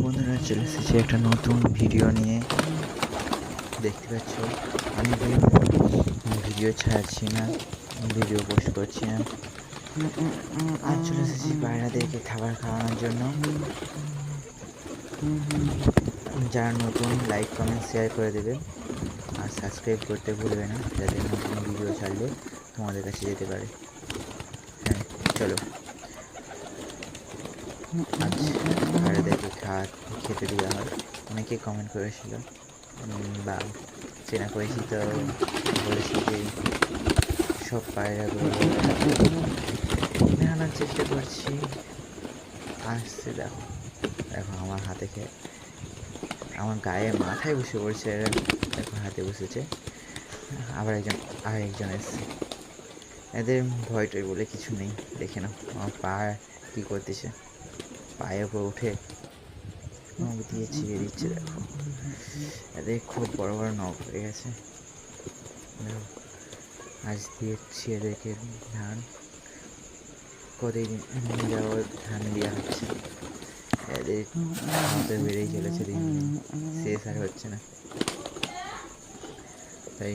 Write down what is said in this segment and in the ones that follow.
বন্ধুরা, চলে এসেছি একটা নতুন ভিডিও নিয়ে। দেখতে পাচ্ছ অনেকদিন ভিডিও ছাড়ছি না, ভিডিও পোস্ট করছি না। আজ চলে এসেছি পায়রাদেরকে খাবার খাওয়ানোর জন্য। যারা নতুন, লাইক কমেন্ট শেয়ার করে দেবে আর সাবস্ক্রাইব করতে ভুলবে না, যাতে নতুন ভিডিও ছাড়লে তোমাদের কাছে যেতে পারে। হ্যাঁ, চলো আজ পায়রাদেরকে খেতে দেওয়া হয়। অনেকে কমেন্ট করেছিল বা চেনা পরিচিত বলেছি যে সব পায়রাগুলো দেখানোর চেষ্টা করছি। আসছে, দেখো দেখো আমার হাতে খেয়ে আমার গায়ে মাথায় বসে পড়ছে। দেখো হাতে বসেছে। আরেকজন এসছে। এদের ভয় টয় বলে কিছু নেই। দেখে নাও আমার পা কী করতেছে, পায়ের উপর উঠে নখ দিয়ে ছিঁড়ে দিচ্ছে। দেখো এদের খুব বড় বড় নখ হয়ে গেছে। দেখো আজ দিয়েছি এদেরকে ধান, কতদিন যাবৎ ধান দেওয়া হচ্ছে। এদের মতো বেড়েই চলেছে, দিন দিন শেষ আর হচ্ছে না। তাই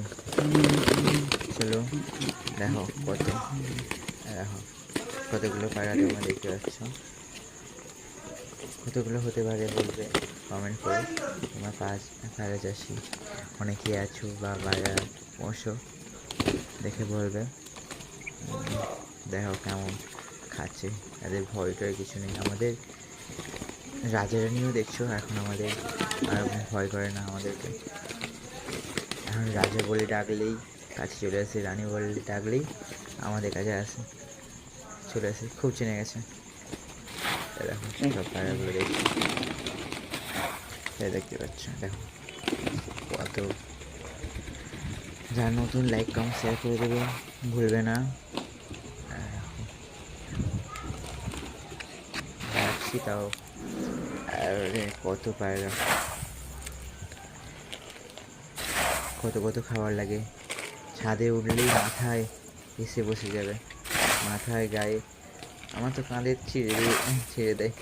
চলো দেখো কতগুলো পায়রা তোমরা দেখতে পাচ্ছ। কতগুলো হতে পারে বলবে কমেন্ট করে। তোমরা পায়রা চাষি অনেকেই আছো বা পায়রা পোষো, দেখে বলবে। দেখো কেমন খাচ্ছে, এদের ভয় টয় কিছু নেই। আমাদের রাজারানিও দেখছো এখন আমাদের আর ভয় করে না আমাদেরকে। এখন রাজা বলে ডাকলেই কাছে চলে আসে, রানী বলে ডাকলেই আমাদের কাছে আসে, চলে আসে, খুব চিনে গেছে। দেখো সব পায়রাগুলো দেখছি, দেখতে পাচ্ছ। দেখো কত, যারা নতুন লাইক কমেন্ট শেয়ার করে দেবে ভুলবে না। রাখছি তাও কত পায়রা, কত খাবার লাগে। ছাদে উঠলেই মাথায় এসে বসে যাবে, মাথায় গায়ে। আমার তো কাঁধে ছেড়ে দেয়,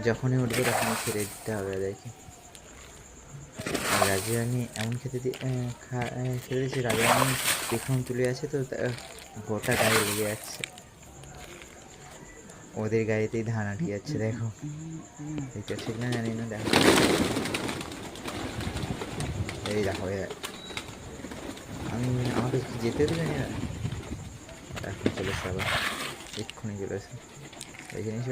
যখনই উঠবে তখনই ছেড়ে দিতে হবে এদেরকে। রাজারানি এমন খেতে দিয়েছে, রাজারানি পেখম তুলে আছে তো গোটা গায়ে লেগে যাচ্ছে, ওদের গায়েতেই ধান আটকে যাচ্ছে। দেখো দেখতে ঠিক না, জানি না। দেখো এই দেখো আমাকে যেতে দেবে না, এখন চলে এসে আবার এক্ষুনি চলে এসে দেখে নিস।